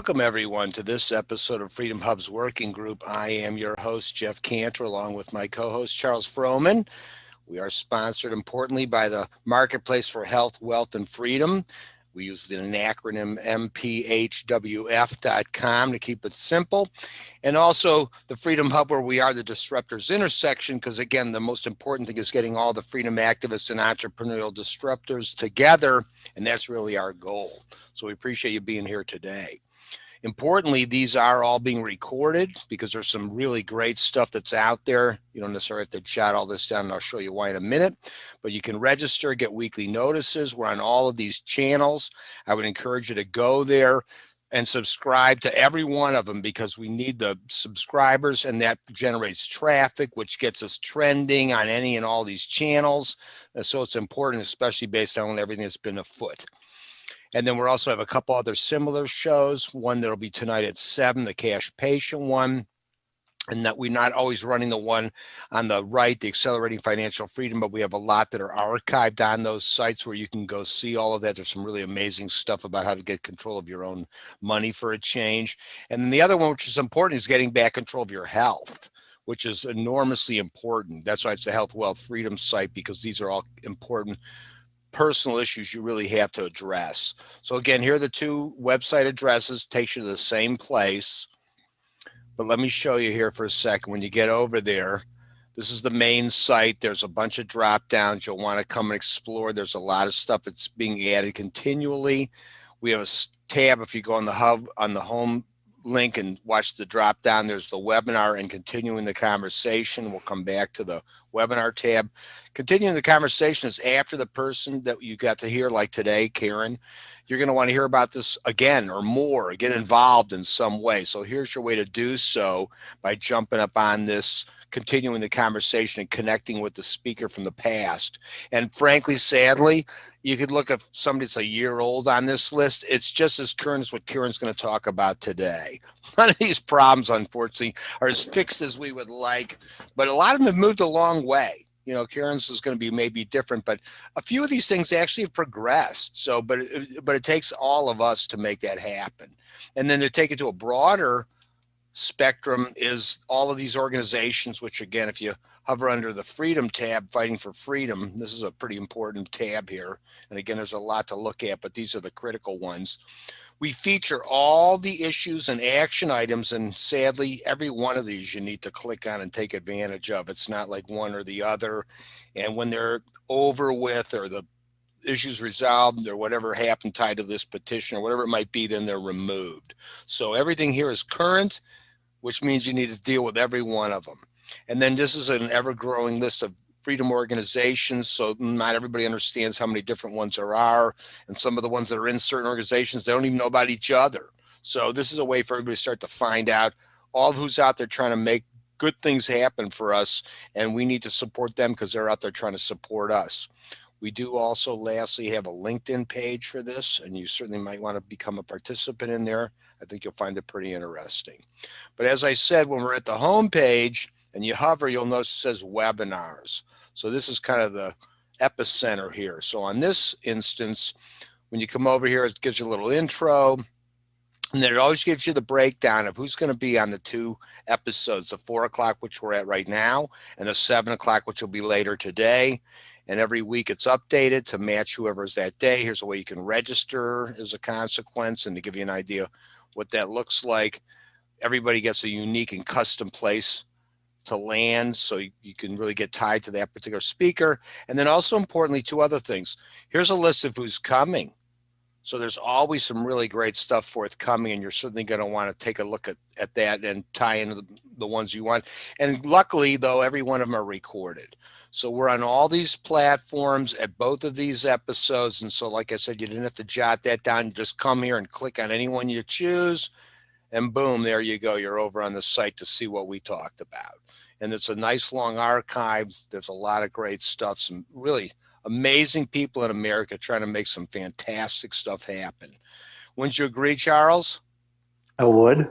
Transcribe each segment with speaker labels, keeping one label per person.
Speaker 1: Welcome, everyone, to this episode of Freedom Hub's Working Group. I am your host, Jeff Cantor, along with my co-host, Charles Froman. We are sponsored, importantly, by the Marketplace for Health, Wealth, and Freedom. We use an acronym mphwf.com to keep it simple. And also the Freedom Hub, where we are the disruptors intersection, because again, the most important thing is getting all the freedom activists and entrepreneurial disruptors together. And that's really our goal. So we appreciate you being here today. Importantly, these are all being recorded because there's some really great stuff that's out there. You don't necessarily have to jot all this down, and I'll show you why in a minute. But you can register, get weekly notices. We're on all of these channels. I would encourage you to go there and subscribe to every one of them because we need the subscribers, and that generates traffic, which gets us trending on any and all these channels. So it's important, especially based on everything that's been afoot. And then we'll also have a couple other similar shows. One that'll be tonight at 7, the cash patient one. And that we're not always running the one on the right, the Accelerating Financial Freedom, but we have a lot that are archived on those sites where you can go see all of that. There's some really amazing stuff about how to get control of your own money for a change. And then the other one, which is important, is getting back control of your health, which is enormously important. That's why it's the Health, Wealth, Freedom site, because these are all important personal issues you really have to address. So again, here are the two website addresses, takes you to the same place. But let me show you here for a second. When you get over there, this is the main site. There's a bunch of drop downs. You'll want to come and explore. There's a lot of stuff that's being added continually. We have a tab. If you go on the hub, on the home link and watch the drop down, there's the webinar and continuing the conversation. We'll come back to the webinar tab. Continuing the conversation is after the person that you got to hear, like today, Karen. You're going to want to hear about this again or more, get involved in some way. So here's your way to do so by jumping up on this, continuing the conversation and connecting with the speaker from the past. And frankly, sadly, you could look at somebody that's a year old on this list. It's just as current as what Karen's going to talk about today. None of these problems, unfortunately, are as fixed as we would like, but a lot of them have moved a long way. You know, Karen's is going to be maybe different, but a few of these things actually have progressed. So, but it takes all of us to make that happen. And then to take it to a broader spectrum is all of these organizations, which again, if you hover under the Freedom tab, Fighting for Freedom, this is a pretty important tab here. And again, there's a lot to look at, but these are the critical ones. We feature all the issues and action items, and sadly, every one of these you need to click on and take advantage of. It's not like one or the other. And when they're over with or the issues resolved or whatever happened tied to this petition or whatever it might be, then they're removed. So everything here is current, which means you need to deal with every one of them. And then this is an ever-growing list of freedom organizations, so not everybody understands how many different ones there are, and some of the ones that are in certain organizations, they don't even know about each other. So this is a way for everybody to start to find out all of who's out there trying to make good things happen for us, and we need to support them because they're out there trying to support us. We do also, lastly, have a LinkedIn page for this, and you certainly might want to become a participant in there. I think you'll find it pretty interesting. But as I said, when we're at the home page and you hover, you'll notice it says webinars. So this is kind of the epicenter here. So on this instance, when you come over here, it gives you a little intro, and then it always gives you the breakdown of who's going to be on the two episodes, the 4 o'clock, which we're at right now, and the 7 o'clock, which will be later today. And every week it's updated to match whoever's that day. Here's a way you can register as a consequence, and to give you an idea what that looks like. Everybody gets a unique and custom place to land, so you can really get tied to that particular speaker. And then also importantly, two other things. Here's a list of who's coming. So there's always some really great stuff forthcoming, and you're certainly going to want to take a look at that and tie into the ones you want. And luckily, though, every one of them are recorded. So we're on all these platforms at both of these episodes. And so, like I said, you didn't have to jot that down. You just come here and click on any one you choose, and boom, there you go. You're over on the site to see what we talked about. And it's a nice long archive. There's a lot of great stuff, some really amazing people in America trying to make some fantastic stuff happen. Wouldn't you agree, Charles?
Speaker 2: I would.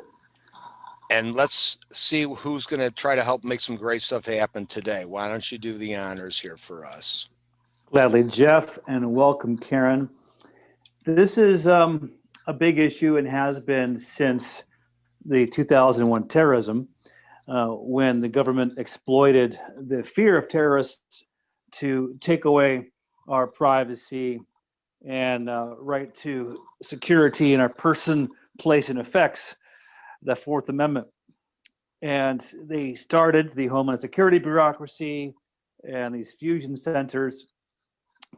Speaker 1: And let's see who's going to try to help make some great stuff happen today. Why don't you do the honors here for us?
Speaker 2: Gladly, Jeff, and welcome, Karen. This is a big issue and has been since the 2001 terrorism, when the government exploited the fear of terrorists to take away our privacy and right to security and our person, place, and effects, the Fourth Amendment. And they started the Homeland Security bureaucracy and these fusion centers.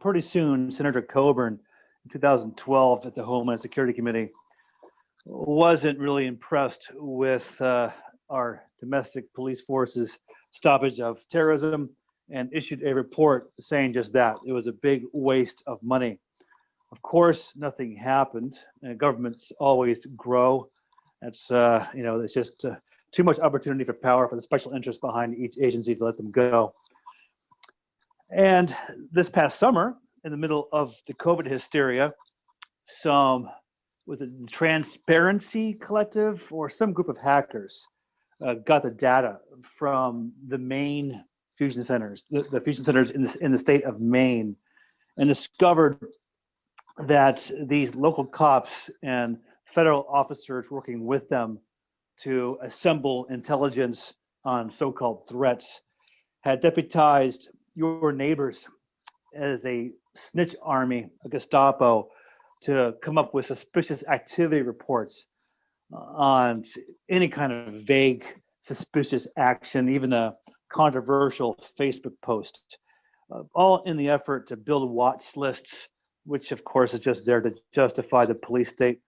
Speaker 2: Pretty soon, Senator Coburn in 2012 at the Homeland Security Committee wasn't really impressed with our domestic police force's stoppage of terrorism and issued a report saying just that. It was a big waste of money. Of course, nothing happened. Governments always grow. That's, it's just too much opportunity for power for the special interests behind each agency to let them go. And this past summer, in the middle of the COVID hysteria, some with the Transparency Collective or some group of hackers got the data from the Maine fusion centers, the fusion centers in the state of Maine, and discovered that these local cops and federal officers working with them to assemble intelligence on so-called threats had deputized your neighbors as a snitch army, a Gestapo, to come up with suspicious activity reports on any kind of vague, suspicious action, even a controversial Facebook post, all in the effort to build watch lists, which of course is just there to justify the police state.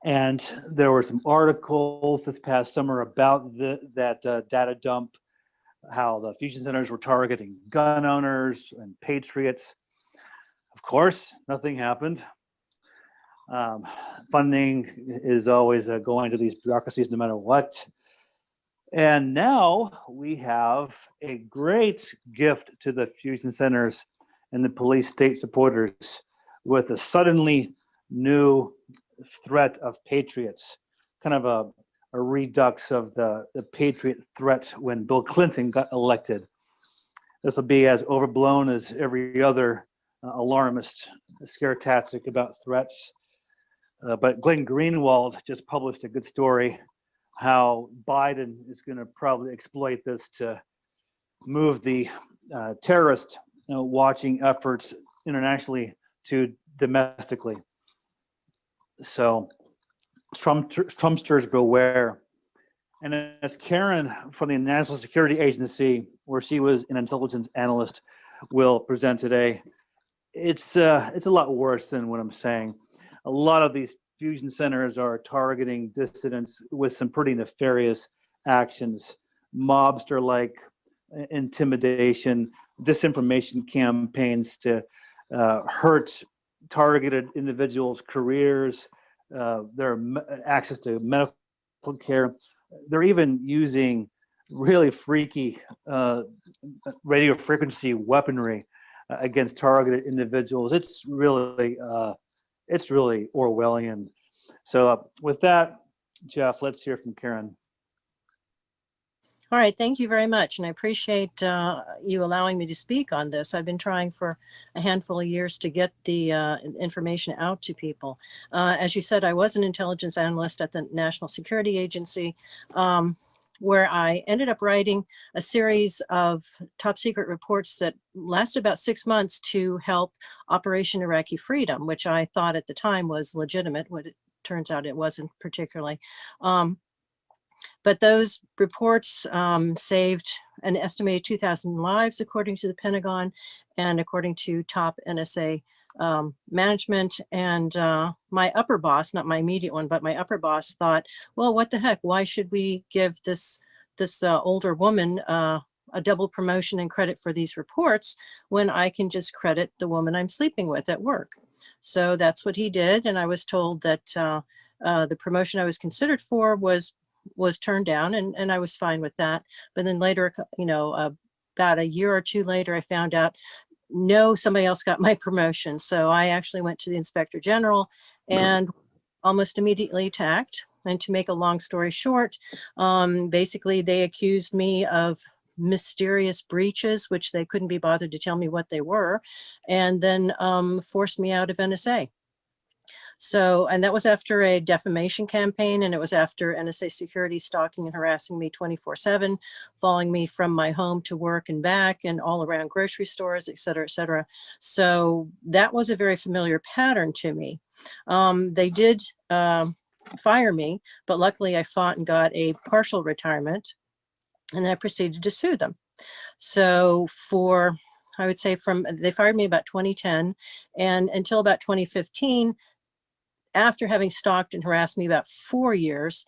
Speaker 2: And there were some articles this past summer about that data dump, how the fusion centers were targeting gun owners and patriots. Of course, nothing happened. Funding is always going to these bureaucracies no matter what. And now we have a great gift to the fusion centers and the police state supporters with a suddenly new threat of patriots, kind of a redux of the patriot threat when Bill Clinton got elected. This will be as overblown as every other alarmist scare tactic about threats. But Glenn Greenwald just published a good story how Biden is going to probably exploit this to move the terrorist watching efforts internationally to domestically. So Trumpsters beware. And as Karen from the National Security Agency, where she was an intelligence analyst, will present today, it's a lot worse than what I'm saying. A lot of these fusion centers are targeting dissidents with some pretty nefarious actions, mobster-like intimidation, disinformation campaigns to hurt targeted individuals' careers, their access to medical care. They're even using really freaky radio frequency weaponry against targeted individuals. It's really Orwellian. So with that, Jeff, let's hear from Karen.
Speaker 3: All right, thank you very much. And I appreciate you allowing me to speak on this. I've been trying for a handful of years to get the information out to people. As you said, I was an intelligence analyst at the National Security Agency, where I ended up writing a series of top secret reports that lasted about 6 months to help Operation Iraqi Freedom, which I thought at the time was legitimate. What it turns out it wasn't particularly. But those reports saved an estimated 2,000 lives, according to the Pentagon, and according to top NSA management. And my upper boss, not my immediate one, but my upper boss thought, well, what the heck? Why should we give this older woman a double promotion and credit for these reports when I can just credit the woman I'm sleeping with at work? So that's what he did. And I was told that the promotion I was considered for was turned down, and I was fine with that. But then later, about a year or two later, I found out, no, somebody else got my promotion. So I actually went to the Inspector General and almost immediately attacked. And to make a long story short, basically they accused me of mysterious breaches, which they couldn't be bothered to tell me what they were, and then forced me out of NSA. So, and that was after a defamation campaign, and it was after NSA security stalking and harassing me 24/7, following me from my home to work and back and all around grocery stores, et cetera, et cetera. So that was a very familiar pattern to me. They did fire me, but luckily I fought and got a partial retirement, and I proceeded to sue them. So for, I would say they fired me about 2010, and until about 2015, after having stalked and harassed me about 4 years,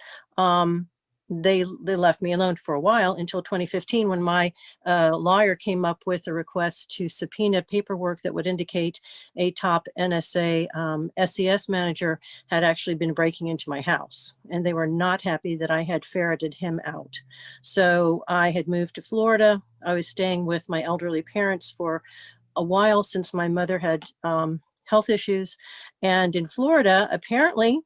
Speaker 3: they left me alone for a while until 2015, when my lawyer came up with a request to subpoena paperwork that would indicate a top NSA SES manager had actually been breaking into my house, and they were not happy that I had ferreted him out. So I had moved to Florida. I was staying with my elderly parents for a while since my mother had health issues. And in Florida, apparently,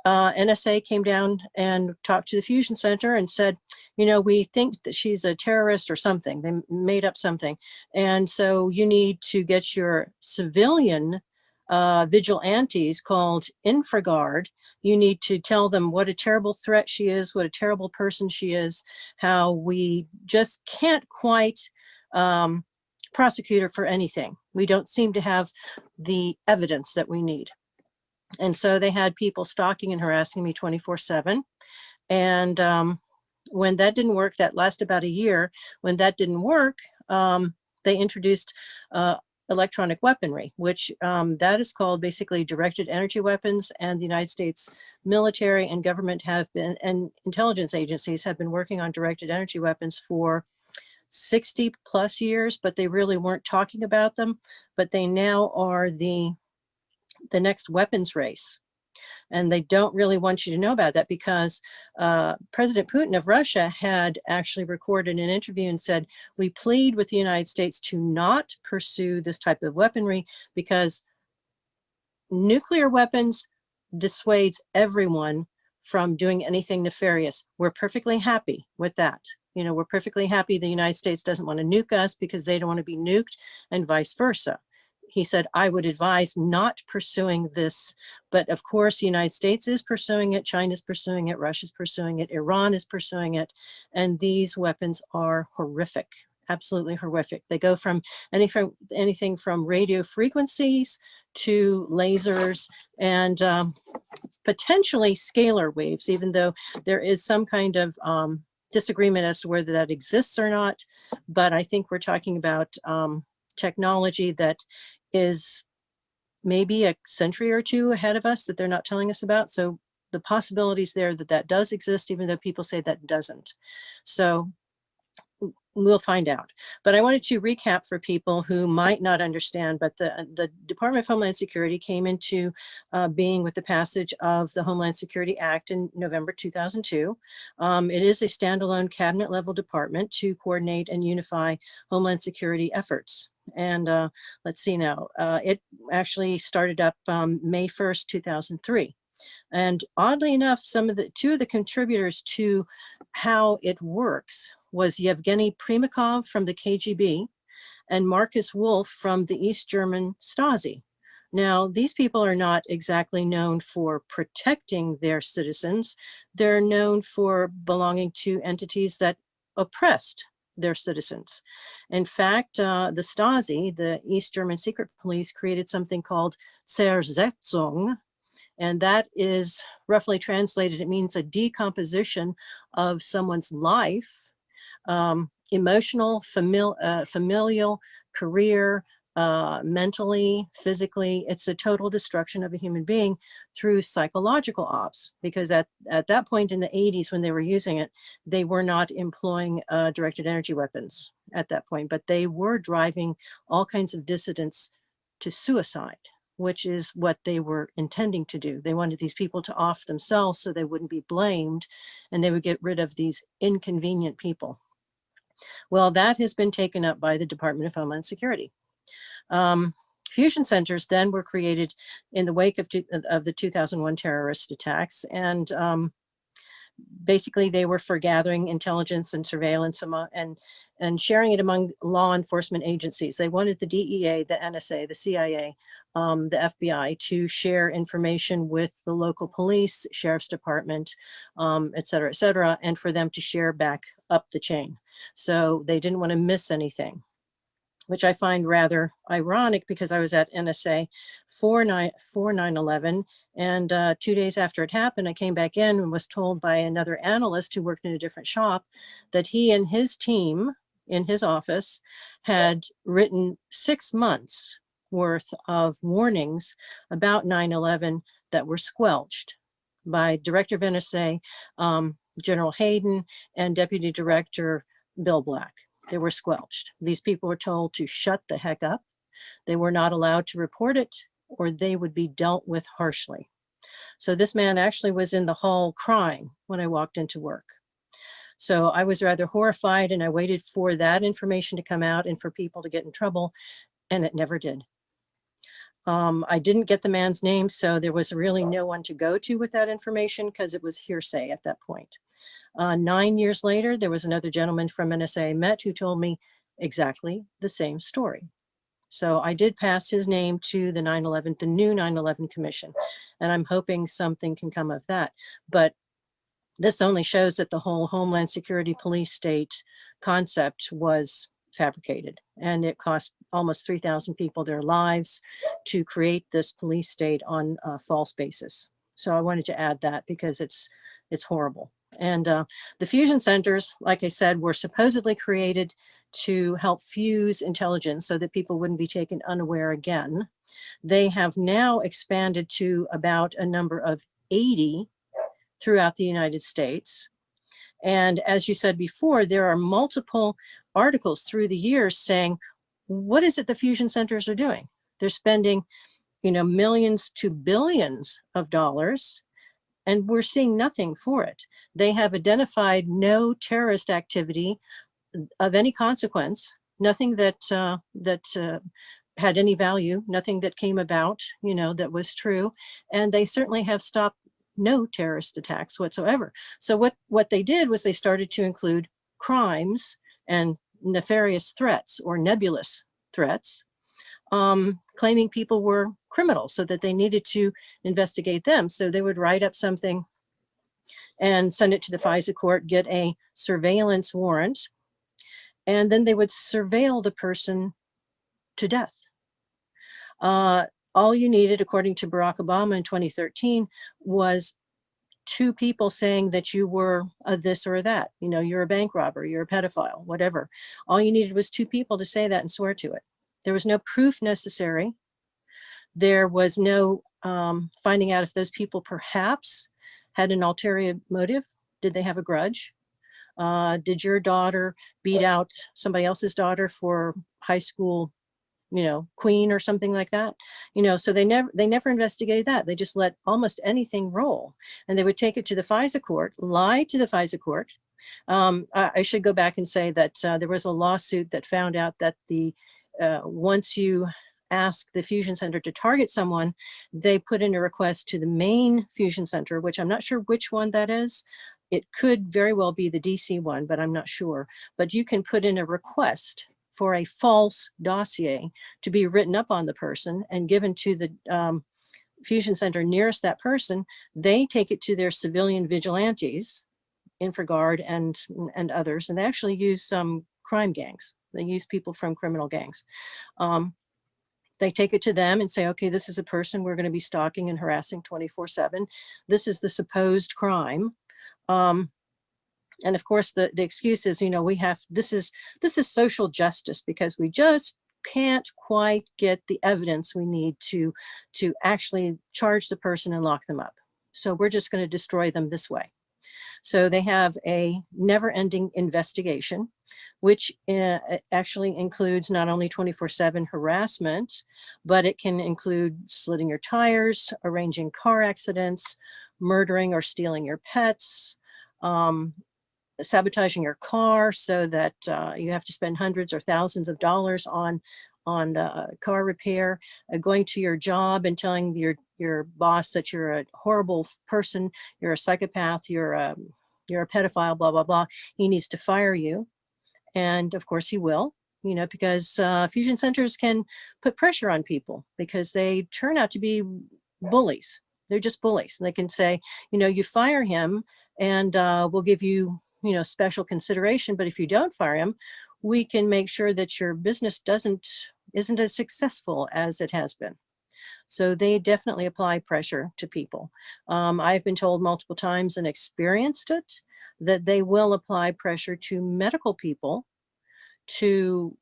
Speaker 3: NSA came down and talked to the Fusion Center and said, we think that she's a terrorist or something. They made up something. And so you need to get your civilian vigilantes called InfraGard. You need to tell them what a terrible threat she is, what a terrible person she is, how we just can't quite prosecute her for anything. We don't seem to have the evidence that we need. And so they had people stalking and harassing me 24/7. And when that didn't work, that lasted about a year. When that didn't work, they introduced electronic weaponry, which that is called basically directed energy weapons. And the United States military and government and intelligence agencies have been working on directed energy weapons for 60 plus years, but they really weren't talking about them. But they now are the next weapons race. And they don't really want you to know about that, because President Putin of Russia had actually recorded an interview and said, we plead with the United States to not pursue this type of weaponry, because nuclear weapons dissuades everyone from doing anything nefarious. We're perfectly happy with that. We're perfectly happy the United States doesn't want to nuke us because they don't want to be nuked, and vice versa. He said, I would advise not pursuing this. But of course, the United States is pursuing it, China's pursuing it, Russia's pursuing it, Iran is pursuing it. And these weapons are horrific, absolutely horrific. They go from anything from radio frequencies to lasers and potentially scalar waves, even though there is some kind of disagreement as to whether that exists or not. But I think we're talking about technology that is maybe a century or two ahead of us that they're not telling us about. So the possibilities there that does exist, even though people say that doesn't. So we'll find out. But I wanted to recap for people who might not understand, but the Department of Homeland Security came into being with the passage of the Homeland Security Act in November 2002. It is a standalone cabinet level department to coordinate and unify Homeland Security efforts. And let's see now, it actually started up May 1st, 2003. And oddly enough, two of the contributors to how it works was Yevgeny Primakov from the KGB and Marcus Wolf from the East German Stasi. Now, these people are not exactly known for protecting their citizens. They're known for belonging to entities that oppressed their citizens. In fact, the Stasi, the East German secret police, created something called Zersetzung, and that is roughly translated, it means a decomposition of someone's life, emotional, familial, career, mentally, physically. It's a total destruction of a human being through psychological ops, because at that point in the 80s when they were using it, they were not employing directed energy weapons at that point, but they were driving all kinds of dissidents to suicide, which is what they were intending to do. They wanted these people to off themselves so they wouldn't be blamed, and they would get rid of these inconvenient people. Well, that has been taken up by the Department of Homeland Security. Fusion centers then were created in the wake of the 2001 terrorist attacks, and basically they were for gathering intelligence and surveillance and sharing it among law enforcement agencies. They wanted the DEA, the NSA, the CIA, the FBI to share information with the local police, sheriff's department, et cetera, and for them to share back up the chain. So they didn't want to miss anything, which I find rather ironic because I was at NSA for 9/11, and 2 days after it happened, I came back in and was told by another analyst who worked in a different shop that he and his team in his office had written 6 months worth of warnings about 9/11 that were squelched by Director of NSA, General Hayden, and Deputy Director Bill Black. They were squelched. These people were told to shut the heck up. They were not allowed to report it, or they would be dealt with harshly. So this man actually was in the hall crying when I walked into work. So I was rather horrified, and I waited for that information to come out and for people to get in trouble, and it never did. I didn't get the man's name, so there was really no one to go to with that information because it was hearsay at that point. 9 years later, there was another gentleman from NSA I met who told me exactly the same story. So I did pass his name to the new 9/11 Commission, and I'm hoping something can come of that. But this only shows that the whole Homeland Security police state concept was fabricated, and it cost almost 3,000 people their lives to create this police state on a false basis. So I wanted to add that because it's horrible. And the fusion centers, like I said, were supposedly created to help fuse intelligence so that people wouldn't be taken unaware again. They have now expanded to about a number of 80 throughout the United States. And as you said before, there are multiple articles through the years saying, what is it the fusion centers are doing? They're spending, millions to billions of dollars, and we're seeing nothing for it. They have identified no terrorist activity of any consequence, nothing that had any value, nothing that came about, that was true. And they certainly have stopped no terrorist attacks whatsoever. So what they did was they started to include crimes and nefarious threats or nebulous threats, claiming people were criminals so that they needed to investigate them. So they would write up something and send it to the FISA court, get a surveillance warrant, and then they would surveil the person to death. All you needed, according to Barack Obama in 2013, was 2 people saying that you were a this or that. You're a bank robber, you're a pedophile, whatever. All you needed was 2 people to say that and swear to it. There was no proof necessary. There was no finding out if those people perhaps had an ulterior motive. Did they have a grudge? Did your daughter beat out somebody else's daughter for high school, queen or something like that? So they never investigated that. They just let almost anything roll, and they would take it to the FISA court, lie to the FISA court. I should go back and say that there was a lawsuit that found out that once you ask the fusion center to target someone, they put in a request to the main fusion center, which I'm not sure which one that is. It could very well be the DC one, but I'm not sure. But you can put in a request for a false dossier to be written up on the person and given to the fusion center nearest that person. They take it to their civilian vigilantes, InfraGard and others, and they actually use some crime gangs. They use people from criminal gangs. They take it to them and say, okay, this is a person we're going to be stalking and harassing 24/7. This is the supposed crime. And of course, the excuse is, this is social justice because we just can't quite get the evidence we need to actually charge the person and lock them up. So we're just going to destroy them this way. So they have a never-ending investigation, which actually includes not only 24/7 harassment, but it can include slitting your tires, arranging car accidents, murdering or stealing your pets, sabotaging your car so that you have to spend hundreds or thousands of dollars on car repair, going to your job and telling your boss that you're a horrible person, you're a psychopath, you're you're a pedophile, blah, blah, blah. He needs to fire you. And of course he will, because fusion centers can put pressure on people because they turn out to be bullies. They're just bullies. And they can say, you fire him and we'll give you, special consideration. But if you don't fire him, we can make sure that your business isn't as successful as it has been. So they definitely apply pressure to people. I've been told multiple times and experienced it that they will apply pressure to medical people to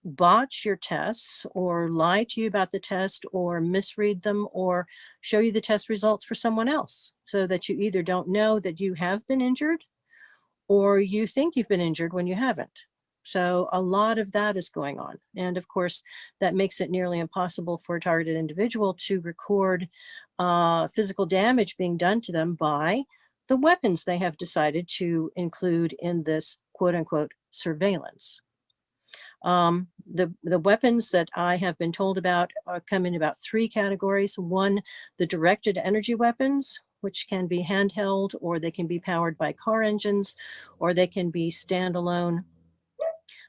Speaker 3: botch your tests or lie to you about the test or misread them or show you the test results for someone else, so that you either don't know that you have been injured or you think you've been injured when you haven't. So a lot of that is going on. And of course, that makes it nearly impossible for a targeted individual to record physical damage being done to them by the weapons they have decided to include in this quote unquote surveillance. The weapons that I have been told about come in about 3 categories. One, the directed energy weapons, which can be handheld, or they can be powered by car engines, or they can be standalone.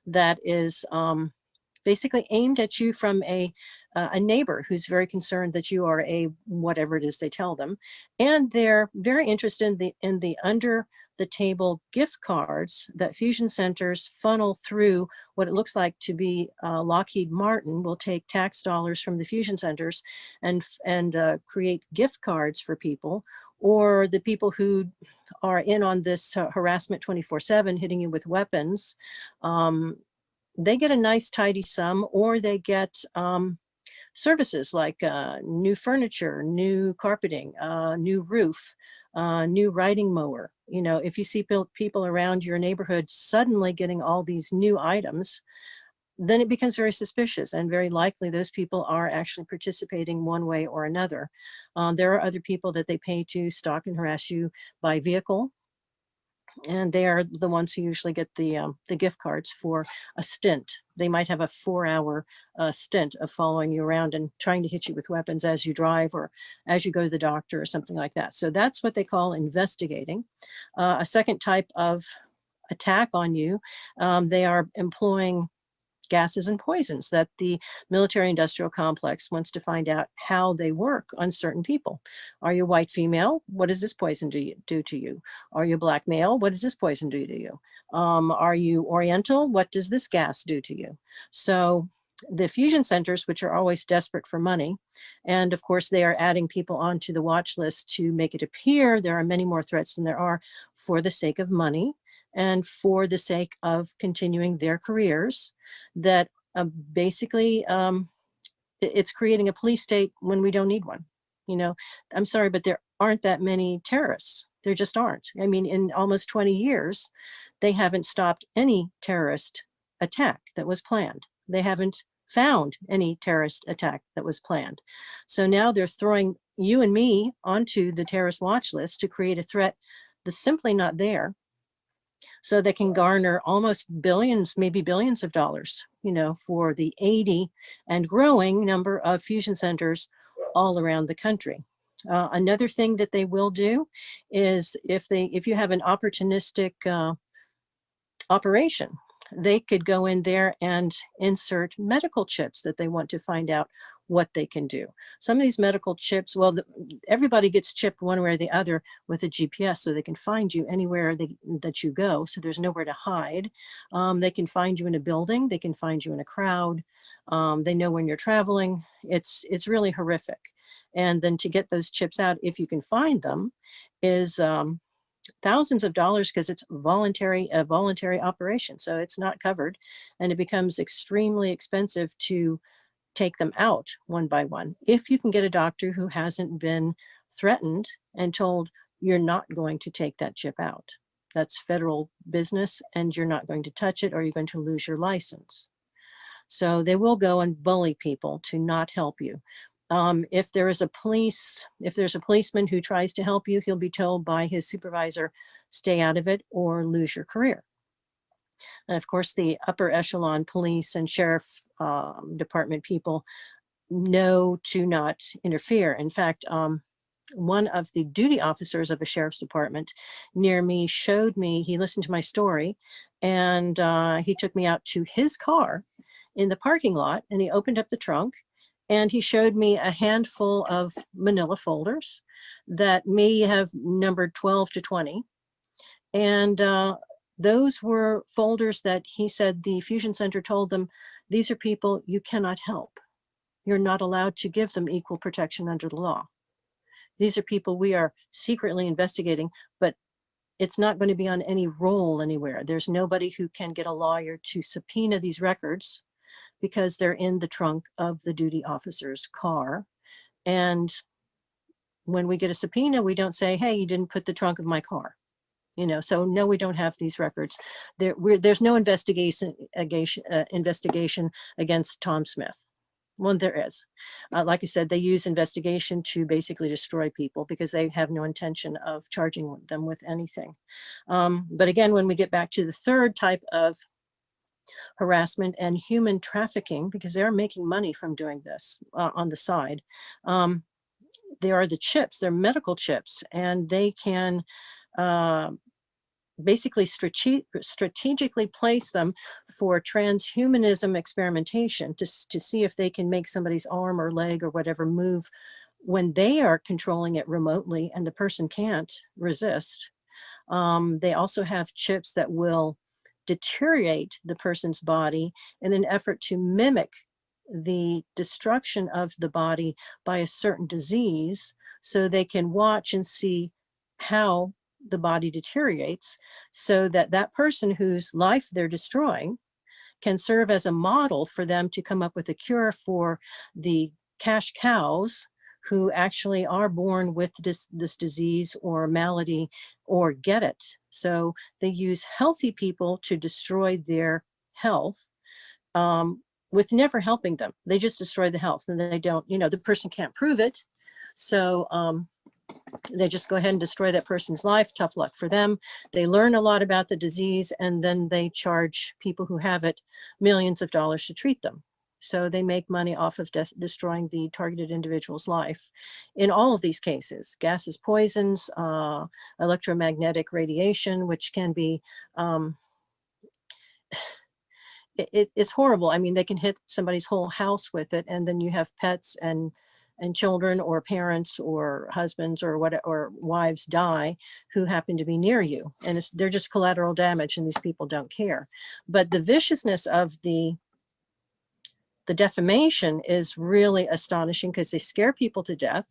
Speaker 3: That is basically aimed at you from a neighbor who's very concerned that you are a whatever it is they tell them, and they're very interested in the under the table gift cards that fusion centers funnel through what it looks like to be Lockheed Martin will take tax dollars from the fusion centers and create gift cards for people, or the people who are in on this harassment 24/7, hitting you with weapons. They get a nice tidy sum, or they get services like new furniture, new carpeting, new roof, new riding mower. If you see people around your neighborhood suddenly getting all these new items, then it becomes very suspicious, and very likely those people are actually participating one way or another. There are other people that they pay to stalk and harass you by vehicle, and they are the ones who usually get the gift cards for a stint. They might have a 4-hour stint of following you around and trying to hit you with weapons as you drive or as you go to the doctor or something like that. So that's what they call investigating. A second type of attack on you, they are employing gases and poisons that the military industrial complex wants to find out how they work on certain people. Are you a white female? What does this poison do to you? Are you a black male? What does this poison do to you? Are you Oriental? What does this gas do to you? So the fusion centers, which are always desperate for money, and of course they are adding people onto the watch list to make it appear there are many more threats than there are, for the sake of money and for the sake of continuing their careers, that basically it's creating a police state when we don't need one. I'm sorry, but there aren't that many terrorists. There just aren't. I mean, in almost 20 years, they haven't stopped any terrorist attack that was planned. They haven't found any terrorist attack that was planned. So now they're throwing you and me onto the terrorist watch list to create a threat that's simply not there, so they can garner almost billions, maybe billions of dollars, for the 80 and growing number of fusion centers all around the country. Another thing that they will do is if you have an opportunistic operation, they could go in there and insert medical chips that they want to find out what they can do. Some of these medical chips, well, everybody gets chipped one way or the other with a GPS, so they can find you anywhere that you go. So there's nowhere to hide. They can find you in a building. They can find you in a crowd. They know when you're traveling. It's really horrific. And then to get those chips out, if you can find them, is thousands of dollars, because it's a voluntary operation. So it's not covered, and it becomes extremely expensive to take them out one by one. If you can get a doctor who hasn't been threatened and told you're not going to take that chip out, that's federal business and you're not going to touch it, or you're going to lose your license. So they will go and bully people to not help you. If there's a policeman who tries to help you, he'll be told by his supervisor, stay out of it or lose your career. And of course, the upper echelon police and sheriff department people know to not interfere. In fact, one of the duty officers of a sheriff's department near me showed me, he listened to my story, and he took me out to his car in the parking lot, and he opened up the trunk, and he showed me a handful of manila folders that may have numbered 12 to 20. And those were folders that he said the Fusion Center told them, these are people you cannot help. You're not allowed to give them equal protection under the law. These are people we are secretly investigating, but it's not going to be on any roll anywhere. There's nobody who can get a lawyer to subpoena these records because they're in the trunk of the duty officer's car. And when we get a subpoena, we don't say, hey, you didn't put the trunk of my car. You know, so no, we don't have these records. There's no investigation against Tom Smith. Well, there is. Like I said, they use investigation to basically destroy people because they have no intention of charging them with anything. But again, when we get back to the third type of harassment and human trafficking, because they're making money from doing this on the side, there are the chips, they're medical chips, and they can basically strategically place them for transhumanism experimentation to see if they can make somebody's arm or leg or whatever move when they are controlling it remotely and the person can't resist. They also have chips that will deteriorate the person's body in an effort to mimic the destruction of the body by a certain disease, so they can watch and see how the body deteriorates, so that that person whose life they're destroying can serve as a model for them to come up with a cure for the cash cows who actually are born with this disease or malady or get it. So they use healthy people to destroy their health, with never helping them. They just destroy the health, and they don't, you know, the person can't prove it. So they just go ahead and destroy that person's life. Tough luck for them. They learn a lot about the disease, and then they charge people who have it millions of dollars to treat them. So they make money off of destroying the targeted individual's life. In all of these cases, gases, poisons, electromagnetic radiation, which can be, it's horrible. I mean, they can hit somebody's whole house with it, and then you have pets and children or parents or husbands or what, or wives die who happen to be near you, and they're just collateral damage, and these people don't care. But the viciousness of the defamation is really astonishing, because they scare people to death.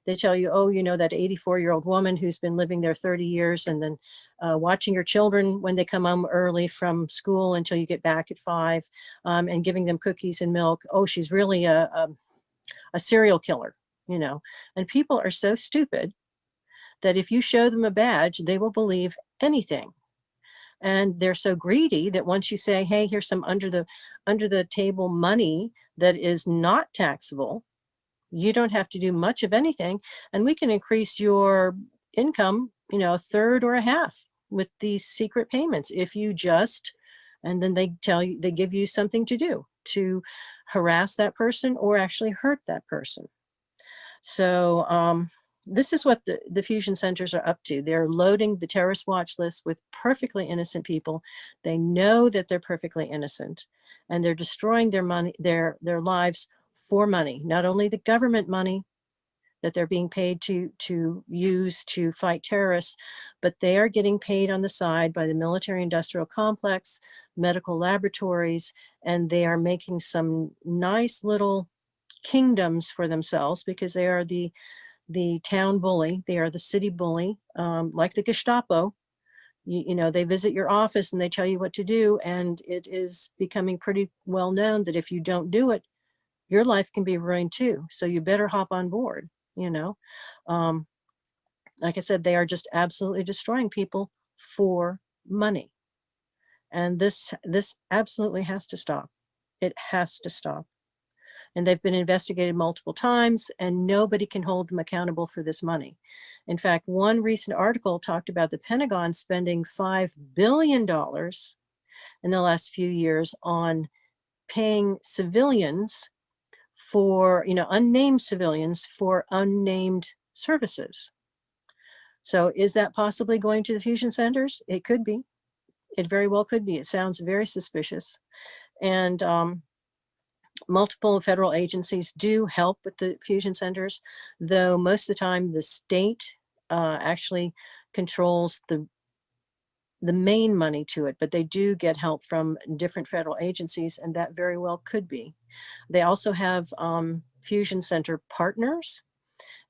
Speaker 3: They tell you, oh, you know, that 84-year-old woman who's been living there 30 years and then watching your children when they come home early from school until you get back at 5, and giving them cookies and milk. Oh, she's really a serial killer, you know. And people are so stupid that if you show them a badge, they will believe anything. And they're so greedy that once you say, hey, here's some under the table money that is not taxable, you don't have to do much of anything, and we can increase your income, you know, a third or a half with these secret payments if you just, and then they tell you, they give you something to do to harass that person or actually hurt that person. So this is what the fusion centers are up to. They're loading the terrorist watch list with perfectly innocent people. They know that they're perfectly innocent, and they're destroying their money, their lives for money. Not only the government money that they're being paid to use to fight terrorists, but they are getting paid on the side by the military industrial complex, medical laboratories, and they are making some nice little kingdoms for themselves, because they are the town bully. They are the city bully, like the Gestapo. You know, they visit your office and they tell you what to do, and it is becoming pretty well known that if you don't do it, your life can be ruined too. So you better hop on board, you know. Like I said, they are just absolutely destroying people for money. And this absolutely has to stop. It has to stop. And they've been investigated multiple times, and nobody can hold them accountable for this money. In fact, one recent article talked about the Pentagon spending $5 billion in the last few years on paying civilians for, you know, unnamed civilians for unnamed services. So is that possibly going to the fusion centers? It could be. It very well could be. It sounds very suspicious. And multiple federal agencies do help with the fusion centers, though most of the time the state actually controls the main money to it, but they do get help from different federal agencies, and that very well could be. They also have fusion center partners.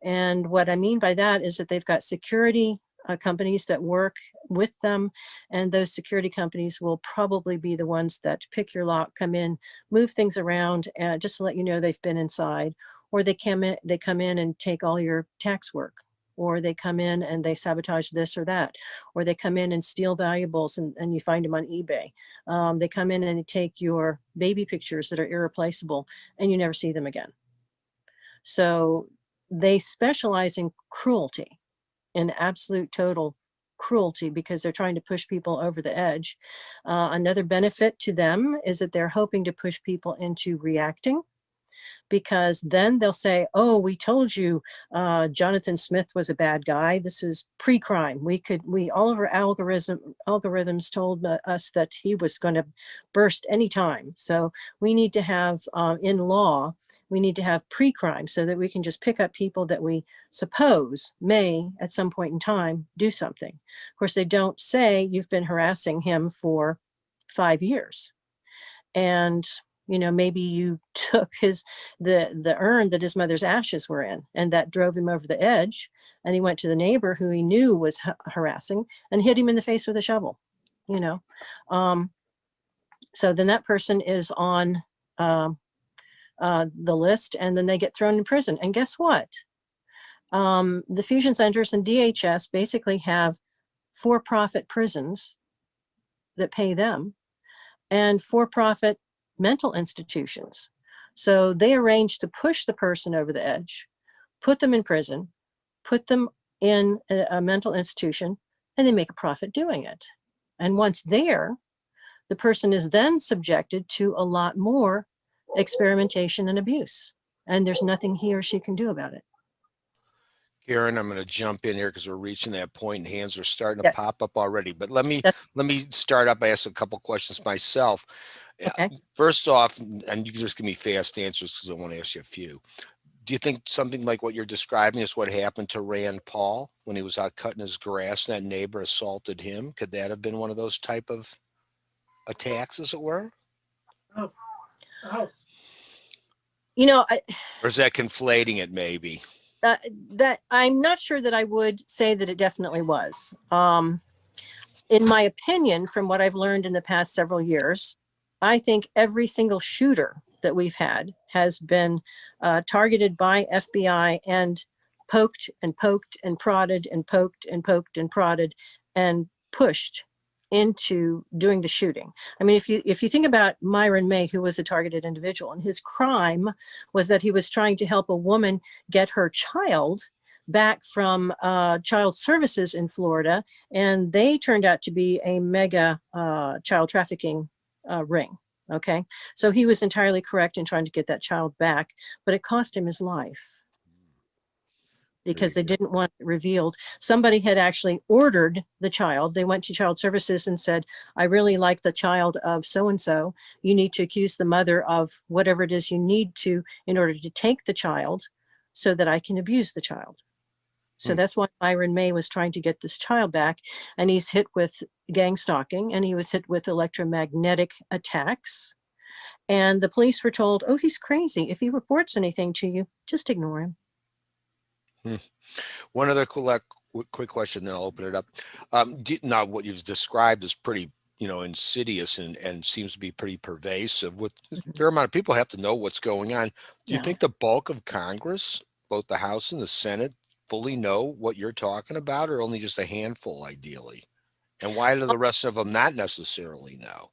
Speaker 3: And what I mean by that is that they've got security companies that work with them, and those security companies will probably be the ones that pick your lock, come in, move things around, just to let you know they've been inside, or they come in and take all your tax work, or they come in and they sabotage this or that, or they come in and steal valuables and you find them on eBay. They come in and they take your baby pictures that are irreplaceable and you never see them again. So they specialize in cruelty, in absolute total cruelty, because they're trying to push people over the edge. Another benefit to them is that they're hoping to push people into reacting, because then they'll say, oh, we told you Jonathan Smith was a bad guy. This is pre-crime. All of our algorithms told us that he was going to burst anytime. So we need to have, in law, we need to have pre-crime so that we can just pick up people that we suppose may at some point in time do something. Of course, they don't say you've been harassing him for 5 years. And maybe you took the urn that his mother's ashes were in, and that drove him over the edge. And he went to the neighbor who he knew was harassing and hit him in the face with a shovel, So then that person is on the list, and then they get thrown in prison. And guess what? The fusion centers and DHS basically have for-profit prisons that pay them and for-profit mental institutions. So they arrange to push the person over the edge, put them in prison, put them in a mental institution, and they make a profit doing it. And once there, the person is then subjected to a lot more experimentation and abuse. And there's nothing he or she can do about it.
Speaker 1: Karen, I'm going to jump in here because we're reaching that point and hands are starting to pop up already. But let me start up by asking a couple questions myself.
Speaker 3: Okay.
Speaker 1: First off, and you can just give me fast answers because I want to ask you a few. Do you think something like what you're describing is what happened to Rand Paul when he was out cutting his grass and that neighbor assaulted him? Could that have been one of those type of attacks, as it were?
Speaker 3: Oh.
Speaker 1: Or is that conflating it maybe?
Speaker 3: That I'm not sure that I would say that it definitely was. In my opinion, from what I've learned in the past several years, I think every single shooter that we've had has been targeted by FBI and poked and poked and prodded and poked and poked and prodded and pushed into doing the shooting. I mean, if you think about Myron May, who was a targeted individual, and his crime was that he was trying to help a woman get her child back from child services in Florida, and they turned out to be a mega child trafficking ring. Okay, so he was entirely correct in trying to get that child back, but it cost him his life because they didn't want it revealed. Somebody had actually ordered the child. They went to child services and said, I really like the child of so-and-so. You need to accuse the mother of whatever it is you need to in order to take the child so that I can abuse the child. So that's why Myron May was trying to get this child back. And he's hit with gang stalking, and he was hit with electromagnetic attacks. And the police were told, oh, he's crazy. If he reports anything to you, just ignore him.
Speaker 1: One other quick question, then I'll open it up. Now, what you've described is pretty, insidious and seems to be pretty pervasive. With a fair amount of people have to know what's going on. Do you think the bulk of Congress, both the House and the Senate, fully know what you're talking about, or only just a handful, ideally? And why do the rest of them not necessarily know?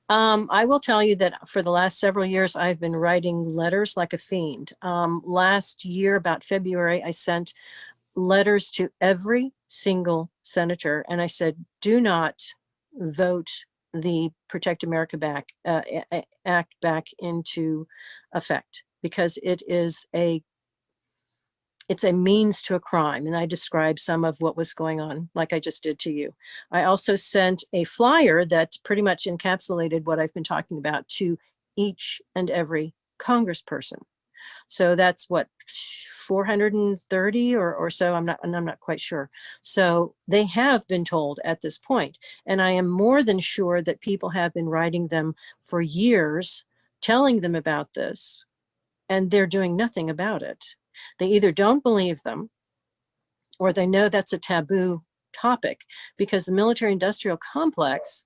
Speaker 3: I will tell you that for the last several years, I've been writing letters like a fiend. Last year, about February, I sent letters to every single senator, and I said, do not vote the Protect America Act back into effect, because it is a it's a means to a crime. And I described some of what was going on, like I just did to you. I also sent a flyer that pretty much encapsulated what I've been talking about to each and every congressperson. So that's what, 430 or so. I'm not quite sure. So they have been told at this point, and I am more than sure that people have been writing them for years, telling them about this, and they're doing nothing about it. They either don't believe them, or they know that's a taboo topic, because the military industrial complex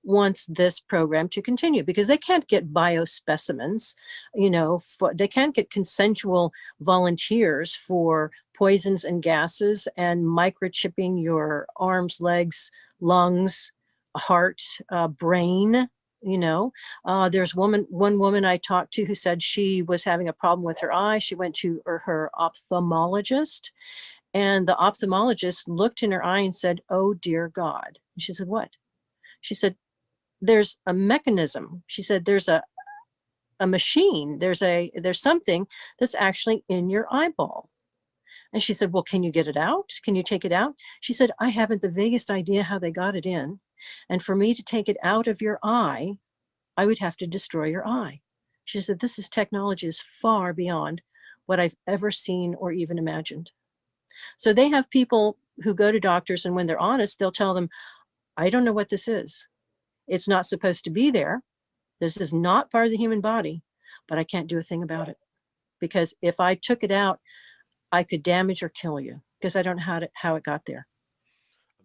Speaker 3: wants this program to continue, because they can't get biospecimens, they can't get consensual volunteers for poisons and gases and microchipping your arms, legs, lungs, heart, brain. There's one woman I talked to who said she was having a problem with her eye. She went to her ophthalmologist, and the ophthalmologist looked in her eye and said, "Oh, dear God." And she said, "What?" She said, "There's a mechanism." She said, "There's a machine. There's something that's actually in your eyeball." And she said, "Well, can you get it out? Can you take it out?" She said, "I haven't the vaguest idea how they got it in. And for me to take it out of your eye, I would have to destroy your eye." She said, "This is technology is far beyond what I've ever seen or even imagined." So they have people who go to doctors, and when they're honest, they'll tell them, "I don't know what this is. It's not supposed to be there. This is not part of the human body, but I can't do a thing about it. Because if I took it out, I could damage or kill you, because I don't know how it got there."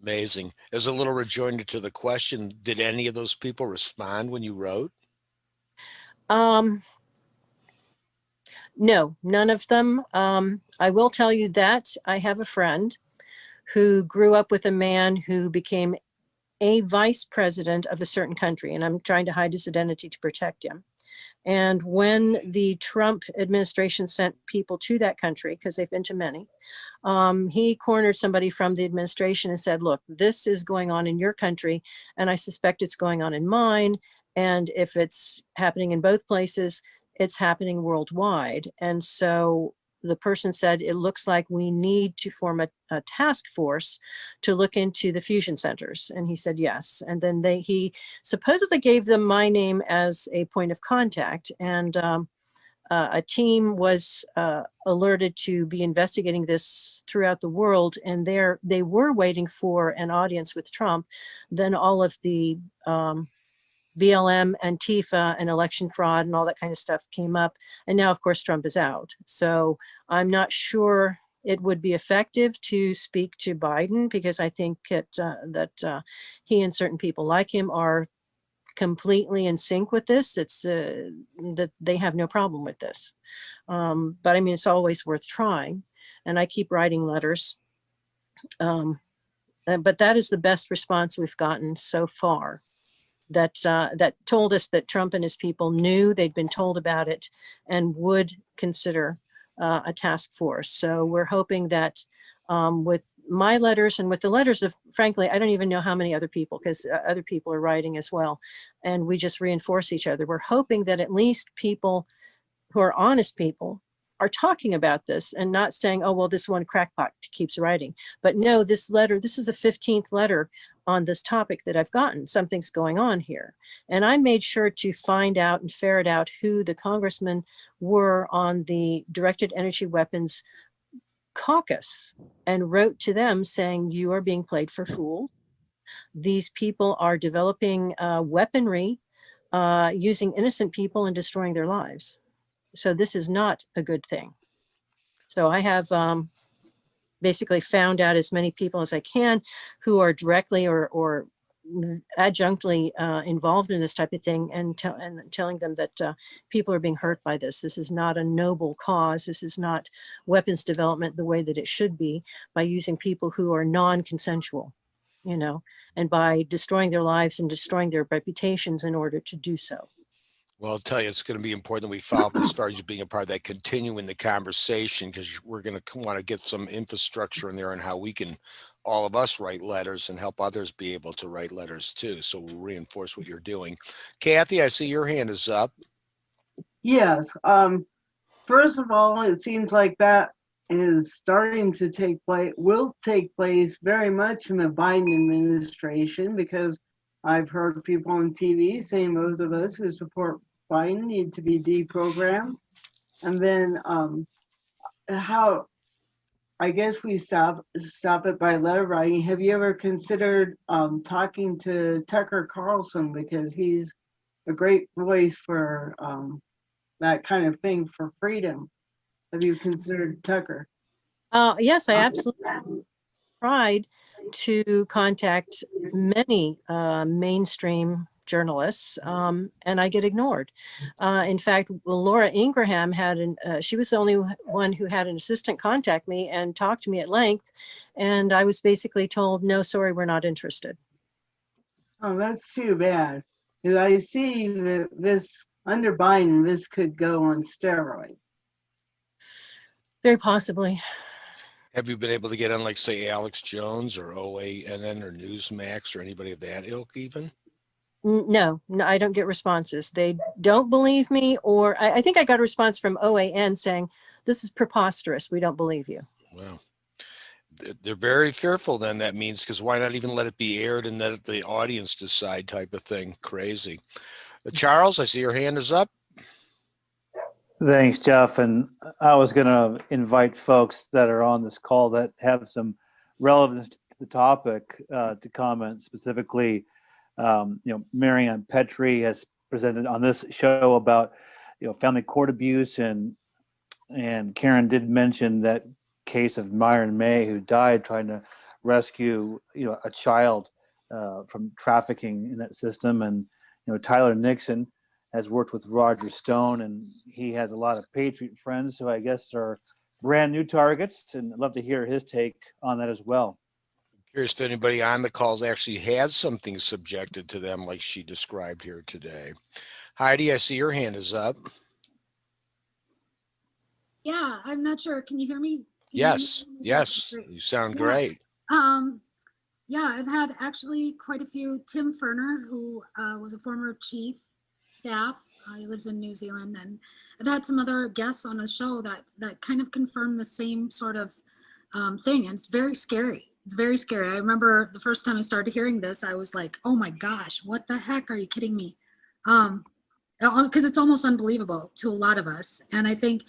Speaker 1: Amazing. As a little rejoinder to the question, did any of those people respond when you wrote?
Speaker 3: No, none of them. I will tell you that I have a friend who grew up with a man who became a vice president of a certain country, and I'm trying to hide his identity to protect him. And when the Trump administration sent people to that country, because they've been to many, he cornered somebody from the administration and said, "Look, this is going on in your country, and I suspect it's going on in mine. And if it's happening in both places, it's happening worldwide." And so the person said, "It looks like we need to form a task force to look into the fusion centers." And he said, "Yes." And then he supposedly gave them my name as a point of contact. And a team was alerted to be investigating this throughout the world, and they were waiting for an audience with Trump. Then all of the BLM, Antifa, and election fraud and all that kind of stuff came up. And now, of course, Trump is out. So I'm not sure it would be effective to speak to Biden, because I think that he and certain people like him are completely in sync with this. It's that they have no problem with this. But I mean, it's always worth trying. And I keep writing letters. But that is the best response we've gotten so far. That told us that Trump and his people knew, they'd been told about it, and would consider a task force. So we're hoping that with my letters and with the letters of, frankly, I don't even know how many other people, because other people are writing as well, and we just reinforce each other. We're hoping that at least people who are honest people are talking about this and not saying, "Oh, well, this one crackpot keeps writing." But no, this is the 15th letter on this topic that I've gotten. Something's going on here. And I made sure to find out and ferret out who the congressmen were on the directed energy weapons caucus, and wrote to them saying, "You are being played for fools. These people are developing weaponry using innocent people and destroying their lives. So this is not a good thing." So I have basically found out as many people as I can who are directly or adjunctly involved in this type of thing, and telling them that people are being hurt by this. This is not a noble cause. This is not weapons development the way that it should be, by using people who are non-consensual, and by destroying their lives and destroying their reputations in order to do so.
Speaker 1: Well, I'll tell you, it's going to be important that we follow up as far as you being a part of that, continuing the conversation, because we're going to want to get some infrastructure in there on how we can, all of us, write letters and help others be able to write letters too. So we'll reinforce what you're doing. Kathy, I see your hand is up.
Speaker 4: Yes. First of all, it seems like that is starting to take place, will take place very much in the Biden administration, because I've heard people on TV saying those of us who support Biden need to be deprogrammed. And then how, I guess we stop it by letter writing. Have you ever considered talking to Tucker Carlson, because he's a great voice for that kind of thing, for freedom? Have you considered Tucker?
Speaker 3: Yes, I absolutely tried to contact many mainstream journalists, and I get ignored. In fact, Laura Ingraham she was the only one who had an assistant contact me and talk to me at length. And I was basically told, no, sorry, we're not interested.
Speaker 4: Oh, that's too bad. 'Cause I see that this, under Biden, this could go on steroids.
Speaker 3: Very possibly.
Speaker 1: Have you been able to get on, like, say, Alex Jones or OANN or Newsmax or anybody of that ilk even?
Speaker 3: No, I don't get responses. They don't believe me, or I think I got a response from OAN saying, this is preposterous. We don't believe you.
Speaker 1: Well, they're very fearful then, that means, because why not even let it be aired and let the audience decide type of thing? Crazy. Charles, I see your hand is up.
Speaker 2: Thanks, Jeff. And I was going to invite folks that are on this call that have some relevance to the topic to comment specifically. Marianne Petrie has presented on this show about, family court abuse, and Karen did mention that case of Myron May, who died trying to rescue, a child from trafficking in that system. And, Tyler Nixon has worked with Roger Stone, and he has a lot of Patriot friends who I guess are brand new targets, and I'd love to hear his take on that as well.
Speaker 1: Curious if anybody on the calls actually has something subjected to them like she described here today. Heidi, I see your hand is up.
Speaker 5: Yeah, I'm not sure. Can you hear me?
Speaker 1: Yes,
Speaker 5: hear me?
Speaker 1: yes,
Speaker 5: Great.
Speaker 1: you sound
Speaker 5: Yeah.
Speaker 1: great.
Speaker 5: Yeah, I've had actually quite a few. Tim Ferner, who was a former chief staff, he lives in New Zealand, and I've had some other guests on the show that kind of confirm the same sort of thing, and it's very scary. It's very scary. I remember the first time I started hearing this, I was like, oh my gosh, what the heck? Are you kidding me? Because it's almost unbelievable to a lot of us. And I think,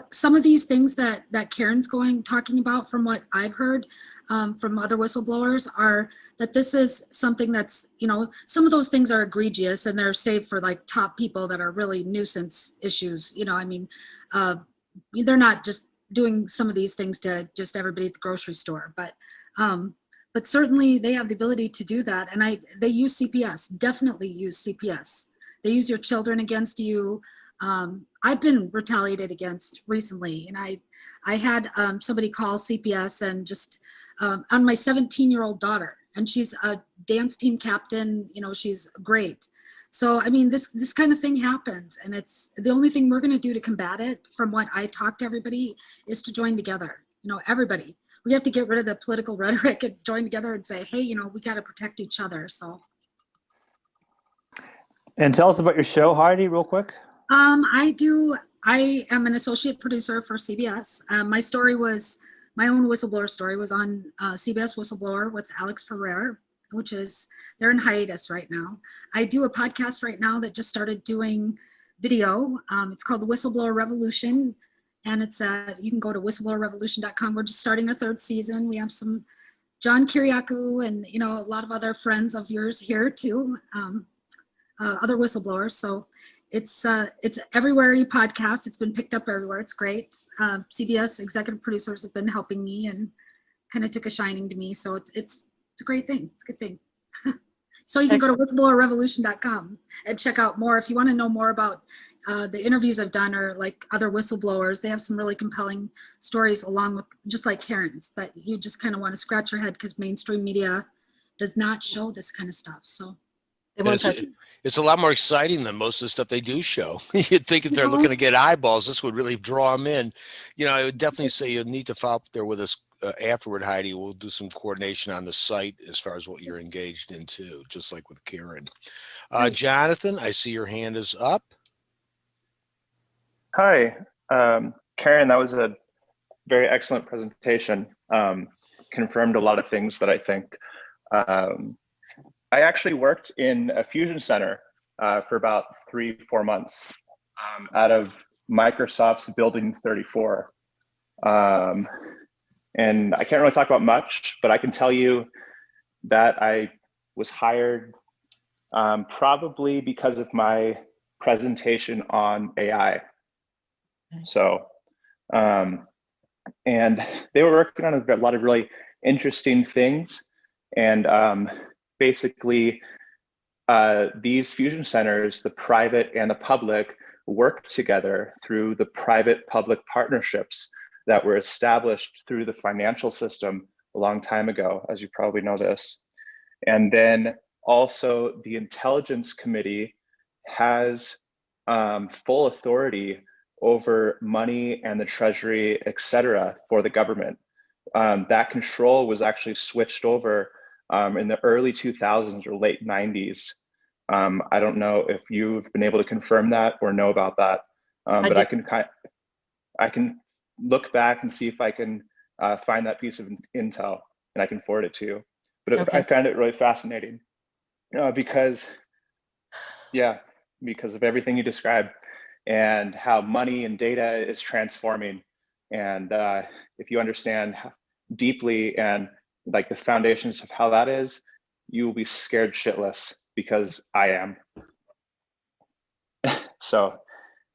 Speaker 5: some of these things that Karen's talking about, from what I've heard from other whistleblowers, are that this is something that's, some of those things are egregious and they're saved for like top people that are really nuisance issues. They're not just doing some of these things to just everybody at the grocery store, but certainly they have the ability to do that. And they use CPS, definitely use CPS. They use your children against you. I've been retaliated against recently, and I had somebody call CPS and just on my 17-year-old daughter, and she's a dance team captain. She's great. So I mean, this kind of thing happens, and it's the only thing we're going to do to combat it. From what I talk to everybody, is to join together. Everybody. We have to get rid of the political rhetoric and join together and say, hey, we got to protect each other. So.
Speaker 2: And tell us about your show, Heidi, real quick.
Speaker 5: I am an associate producer for CBS. My own whistleblower story was on CBS Whistleblower with Alex Ferrer, they're in hiatus right now. I do a podcast right now that just started doing video. It's called The Whistleblower Revolution, and you can go to whistleblowerrevolution.com. We're just starting a third season. We have some John Kiriakou and, a lot of other friends of yours here too. Other whistleblowers. So it's everywhere you podcast. It's been picked up everywhere. It's great. CBS executive producers have been helping me and kind of took a shining to me. So it's a great thing. It's a good thing. So you can go to whistleblowerrevolution.com and check out more. If you want to know more about the interviews I've done, or like other whistleblowers, they have some really compelling stories, along with just like Karen's, that you just kind of want to scratch your head, because mainstream media does not show this kind of stuff. So
Speaker 1: it's a lot more exciting than most of the stuff they do show. You'd think if they're looking to get eyeballs, this would really draw them in. I would definitely say you need to follow up there with us afterward, Heidi. We'll do some coordination on the site as far as what you're engaged in too, just like with Karen. Jonathan, I see your hand is up.
Speaker 6: Hi, Karen, that was a very excellent presentation. Confirmed a lot of things that I think. I actually worked in a fusion center for about 3-4 months out of Microsoft's Building 34. And I can't really talk about much, but I can tell you that I was hired probably because of my presentation on AI. So, and they were working on a lot of really interesting things. And basically, these fusion centers, the private and the public, work together through the private-public partnerships that were established through the financial system a long time ago, as you probably know this. And then also the Intelligence Committee has full authority over money and the Treasury, et cetera, for the government. That control was actually switched over in the early 2000s or late 90s. I don't know if you've been able to confirm that or know about that, but I can look back and see if I can find that piece of intel, and I can forward it to you. But
Speaker 3: Okay.
Speaker 6: I found it really fascinating because of everything you described and how money and data is transforming. And if you understand deeply and like the foundations of how that is, you will be scared shitless, because I am. So,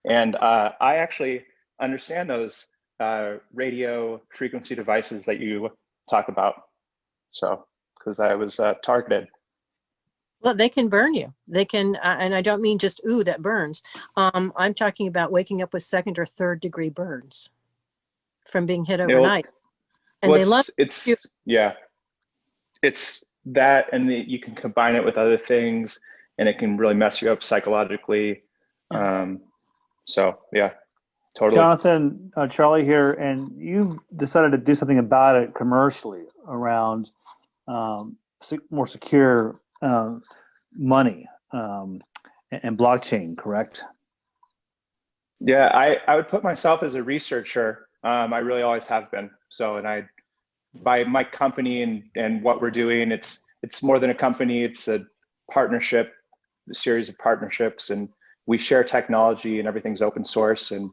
Speaker 6: and I actually understand those radio frequency devices that you talk about. So, because I was targeted.
Speaker 3: Well, they can burn you. They can, and I don't mean just, ooh, that burns. I'm talking about waking up with 2nd or 3rd degree burns from being hit overnight. And
Speaker 6: well,
Speaker 3: they love
Speaker 6: it's
Speaker 3: you.
Speaker 6: Yeah, it's that, and you can combine it with other things, and it can really mess you up psychologically. So yeah, totally.
Speaker 2: Jonathan, Charlie here, and you decided to do something about it commercially around more secure money and blockchain, correct?
Speaker 6: Yeah, I would put myself as a researcher. I really always have been. So, and by my company and what we're doing, it's more than a company. It's a partnership, a series of partnerships, and we share technology, and everything's open source. And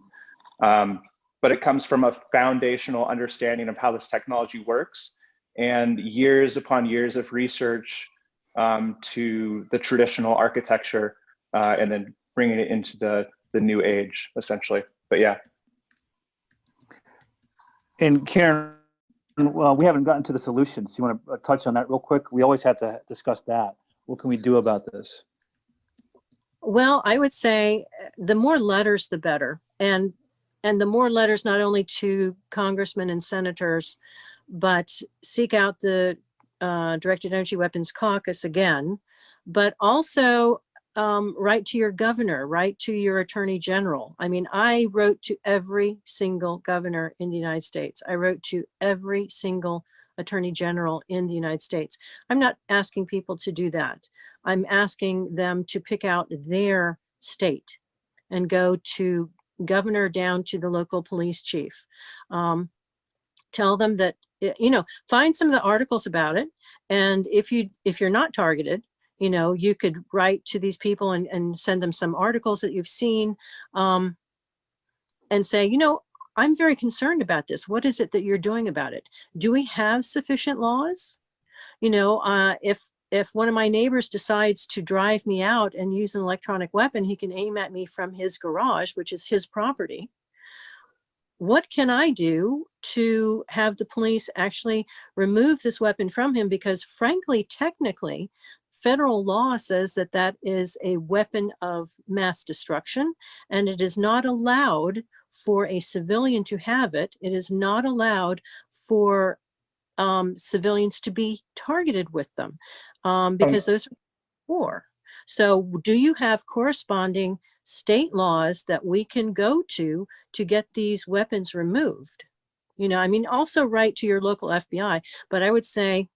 Speaker 6: but it comes from a foundational understanding of how this technology works, and years upon years of research to the traditional architecture, and then bringing it into the new age, essentially. But yeah.
Speaker 2: And Karen, well, we haven't gotten to the solutions. You want to touch on that real quick? We always have to discuss that. What can we do about this?
Speaker 3: Well, I would say the more letters, the better. And the more letters, not only to congressmen and senators, but seek out the Directed Energy Weapons Caucus again, but also write to your governor, write to your attorney general. I mean, I wrote to every single governor in the United States. I wrote to every single attorney general in the United States. I'm not asking people to do that. I'm asking them to pick out their state and go to governor down to the local police chief. Tell them that, you know, find some of the articles about it. And if you're not targeted, you know, you could write to these people and send them some articles that you've seen, and say, you know, I'm very concerned about this. What is it that you're doing about it? Do we have sufficient laws? You know, if one of my neighbors decides to drive me out and use an electronic weapon, he can aim at me from his garage, which is his property. What can I do to have the police actually remove this weapon from him? Because frankly, technically, federal law says that that is a weapon of mass destruction, and it is not allowed for a civilian to have it. It is not allowed for civilians to be targeted with them, because those are war. So do you have corresponding state laws that we can go to get these weapons removed? You know, I mean, also write to your local FBI, but I would say,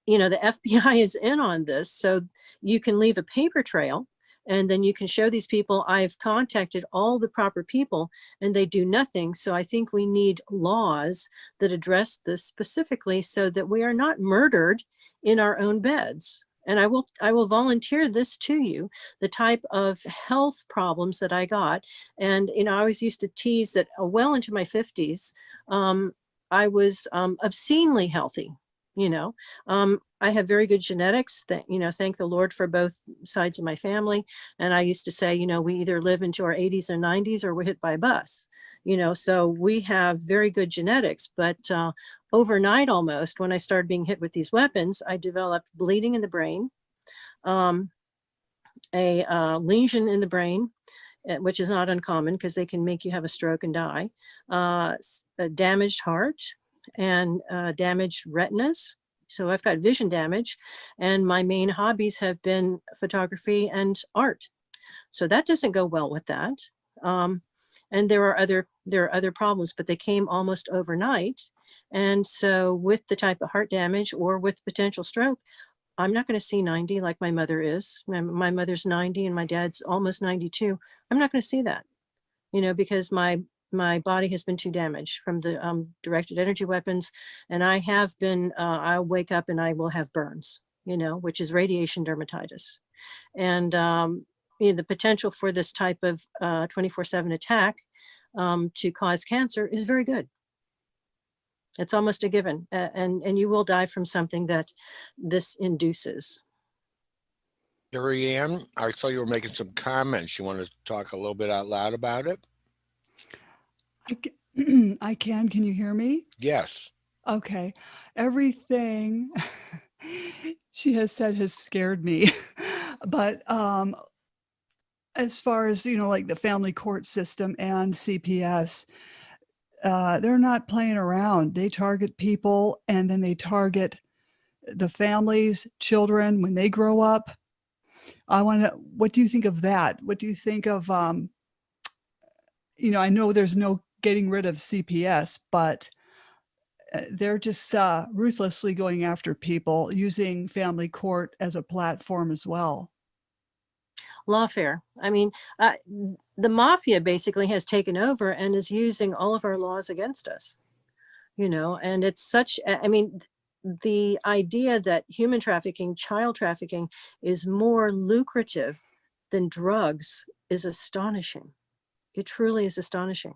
Speaker 3: you know, the FBI is in on this, so you can leave a paper trail And then you can show these people, I've contacted all the proper people and they do nothing. So I think we need laws that address this specifically so that we are not murdered in our own beds. And I will volunteer this to you, the type of health problems that I got. And, I always used to tease that well into my 50s, I was obscenely healthy. I have very good genetics that, thank the Lord for both sides of my family. And I used to say, we either live into our 80s or 90s or we're hit by a bus, so we have very good genetics. But overnight, almost, when I started being hit with these weapons, I developed bleeding in the brain, a lesion in the brain, which is not uncommon because they can make you have a stroke and die, a damaged heart, and damaged retinas. So I've got vision damage, and my main hobbies have been photography and art. So that doesn't go well with that. And there are other problems, but they came almost overnight. And so with the type of heart damage or with potential stroke, I'm not going to see 90 like my mother is. My mother's 90 and my dad's almost 92. I'm not going to see that, because my body has been too damaged from the directed energy weapons. And I have been, I'll wake up and I will have burns, which is radiation dermatitis. And the potential for this type of 24/7 attack to cause cancer is very good. It's almost a given. And you will die from something that this induces.
Speaker 1: Carrie Ann, I saw you were making some comments. You want to talk a little bit out loud about it?
Speaker 7: I can. Can you hear me?
Speaker 1: Yes.
Speaker 7: Okay. Everything she has said has scared me. But as far as, like the family court system and CPS, they're not playing around. They target people, and then they target the families, children when they grow up. What do you think of that? What do you think of, I know there's no getting rid of CPS, but they're just ruthlessly going after people, using family court as a platform as well.
Speaker 3: Lawfare. I mean, the mafia basically has taken over and is using all of our laws against us, and it's such, the idea that human trafficking, child trafficking is more lucrative than drugs is astonishing. It truly is astonishing.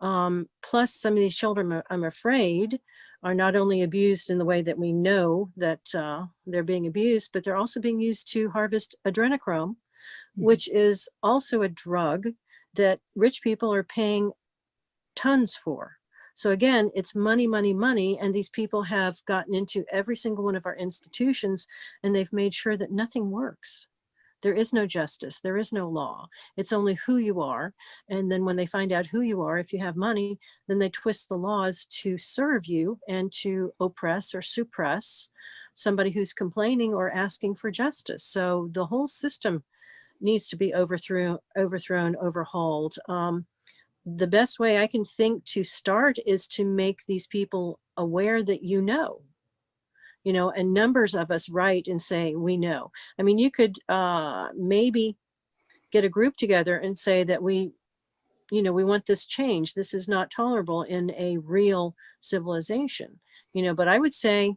Speaker 3: Plus, some of these children, I'm afraid, are not only abused in the way that we know that they're being abused, but they're also being used to harvest adrenochrome, which is also a drug that rich people are paying tons for. So again, it's money, money, money. And these people have gotten into every single one of our institutions, and they've made sure that nothing works. There is no justice. There is no law. It's only who you are. And then when they find out who you are, if you have money, then they twist the laws to serve you and to oppress or suppress somebody who's complaining or asking for justice. So the whole system needs to be overthrown, overhauled. The best way I can think to start is to make these people aware that and numbers of us write and say, we know. I mean, you could maybe get a group together and say that we want this change. This is not tolerable in a real civilization, but I would say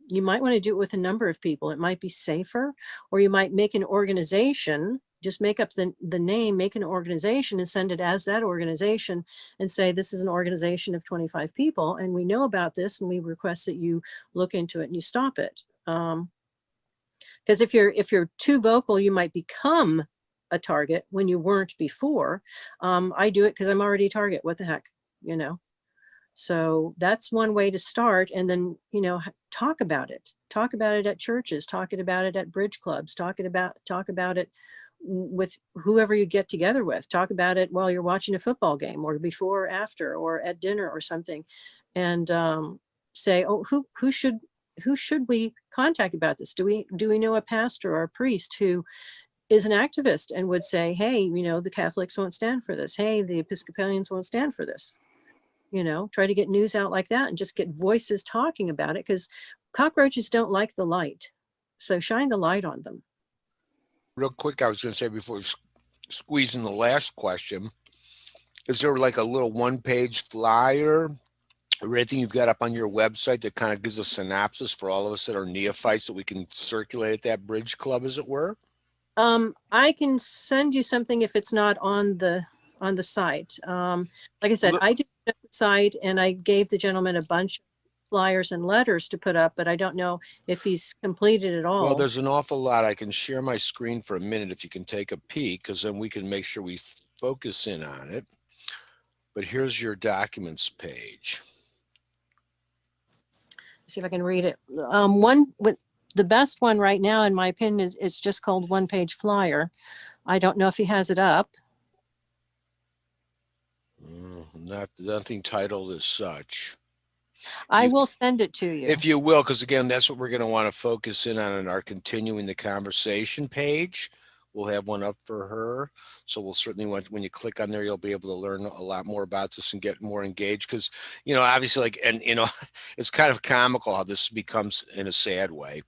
Speaker 3: you might want to do it with a number of people. It might be safer, or you might make an organization, just make up the name, make an organization and send it as that organization and say, this is an organization of 25 people. And we know about this and we request that you look into it and you stop it. Because if you're too vocal, you might become a target when you weren't before. I do it because I'm already a target. What the heck, So that's one way to start. And then, talk about it at churches, talk about it at bridge clubs, talk about it with whoever you get together with, talk about it while you're watching a football game or before or after or at dinner or something. And say, oh, who should we contact about this? Do we know a pastor or a priest who is an activist and would say, hey, the Catholics won't stand for this. Hey, the Episcopalians won't stand for this. Try to get news out like that and just get voices talking about it, because cockroaches don't like the light. So shine the light on them.
Speaker 1: Real quick, I was going to say before squeezing the last question, is there like a little one-page flyer or anything you've got up on your website that kind of gives a synopsis for all of us that are neophytes that we can circulate at that bridge club, as it were?
Speaker 3: I can send you something if it's not on the site. Like I said,
Speaker 1: Look-
Speaker 3: I did the site and I gave the gentleman a bunch of flyers and letters to put up, but I don't know if he's completed it all.
Speaker 1: Well, there's an awful lot. I can share my screen for a minute if you can take a peek, because then we can make sure we focus in on it. But here's your documents page.
Speaker 3: See if I can read it. One with the best one right now, in my opinion, is it's just called One Page Flyer. I don't know if he has it up.
Speaker 1: Nothing titled as such.
Speaker 3: I will send it to you.
Speaker 1: If you will, because again, that's what we're going to want to focus in on in our continuing the conversation page. We'll have one up for her. So we'll certainly want, when you click on there, you'll be able to learn a lot more about this and get more engaged. Because, you know, obviously, like, and, you know, it's kind of comical how this becomes in a sad way.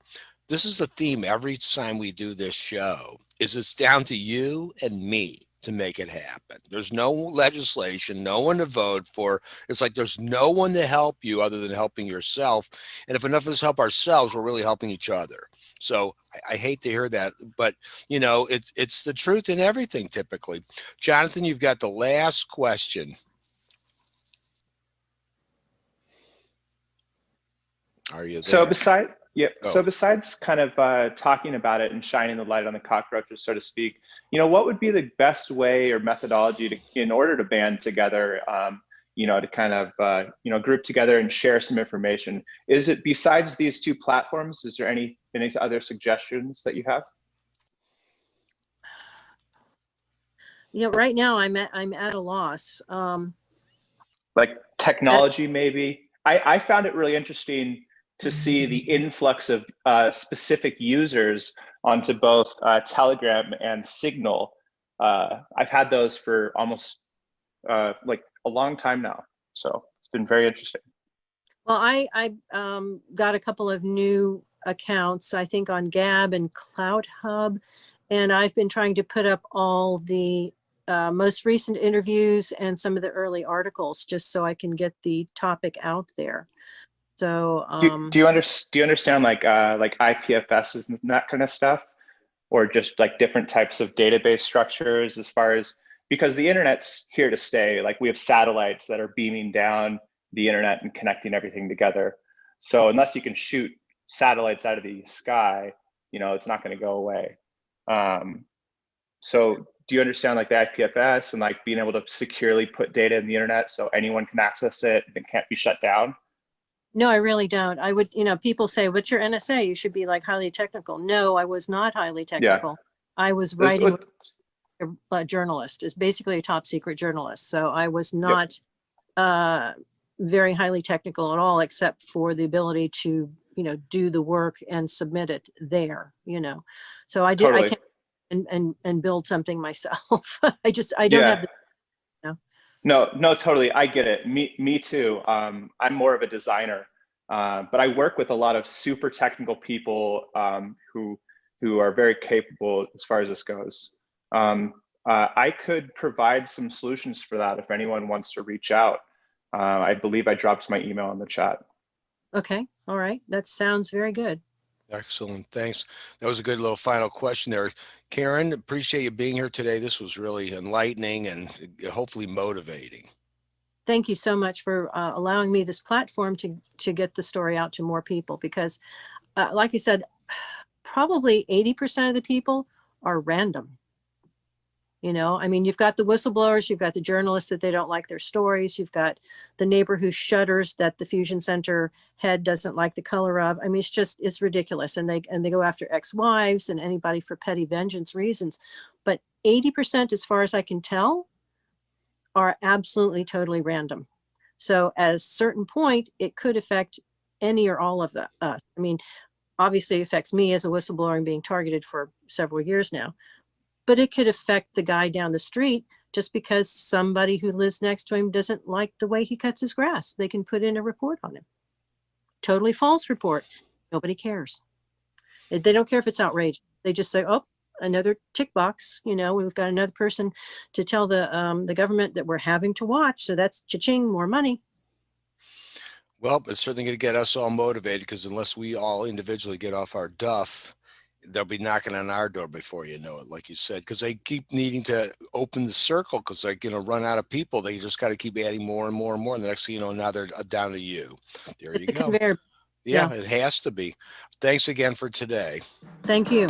Speaker 1: This is the theme every time we do this show, is it's down to you and me to make it happen. There's no legislation, no one to vote for. It's like there's no one to help you other than helping yourself. And if enough of us help ourselves, we're really helping each other. So I hate to hear that, but you know, it's the truth in everything typically. Jonathan, you've got the last question. Are you there?
Speaker 6: So besides kind of talking about it and shining the light on the cockroaches, so to speak, you know, what would be the best way or methodology in order to band together, you know, to kind of, you know, group together and share some information? Is it, besides these two platforms, is there any other suggestions that you have?
Speaker 3: You know, right now I'm at a loss.
Speaker 6: Like technology, maybe? I found it really interesting to see the influx of specific users onto both Telegram and Signal. I've had those for almost like a long time now. So it's been very interesting.
Speaker 3: Well, I got a couple of new accounts, I think on Gab and Cloud Hub, and I've been trying to put up all the most recent interviews and some of the early articles just so I can get the topic out there. So
Speaker 6: do you understand like IPFS and that kind of stuff, or just like different types of database structures, as far as, because the internet's here to stay. Like we have satellites that are beaming down the internet and connecting everything together. So unless you can shoot satellites out of the sky, you know, it's not going to go away. So do you understand like the IPFS and like being able to securely put data in the internet so anyone can access it and it can't be shut down?
Speaker 3: no, I really don't. I would, you know, people say, what's your NSA? You should be like highly technical. No, I was not highly technical. I was writing a journalist. It's basically a top secret journalist. So I was not very highly technical at all, except for the ability to, you know, do the work and submit it there, you know. So I did, I can't and build something myself. I don't have the,
Speaker 6: No, totally. I get it. Me too. I'm more of a designer, but I work with a lot of super technical people who are very capable as far as this goes. I could provide some solutions for that if anyone wants to reach out. I believe I dropped my email in the chat.
Speaker 3: Okay. All right. That sounds very good.
Speaker 1: Excellent. Thanks. That was a good little final question there. Karen, appreciate you being here today. This was really enlightening and hopefully motivating.
Speaker 3: Thank you so much for allowing me this platform to get the story out to more people, because like I said, probably 80% of the people are random. You know, I mean, you've got the whistleblowers, you've got the journalists that they don't like their stories, you've got the neighbor who shudders that the fusion center head doesn't like the color of. I mean, it's ridiculous. And they go after ex-wives and anybody for petty vengeance reasons. But 80%, as far as I can tell, are absolutely totally random. So at a certain point, it could affect any or all of us. I mean, obviously it affects me as a whistleblower and being targeted for several years now. But it could affect the guy down the street just because somebody who lives next to him doesn't like the way he cuts his grass. They can put in a report on him. Totally false report. Nobody cares. They don't care if it's outrageous. They just say, oh, another tick box. You know, we've got another person to tell the government that we're having to watch. So that's cha-ching, more money.
Speaker 1: Well, it's certainly going to get us all motivated, because unless we all individually get off our duff, they'll be knocking on our door before you know it, like you said, because they keep needing to open the circle, because they're going to run out of people. They just got to keep adding more and more and more. And the next thing you know, now they're down to you. There you
Speaker 3: The
Speaker 1: go.
Speaker 3: conveyor.
Speaker 1: Yeah, it has to be. Thanks again for today.
Speaker 3: Thank you.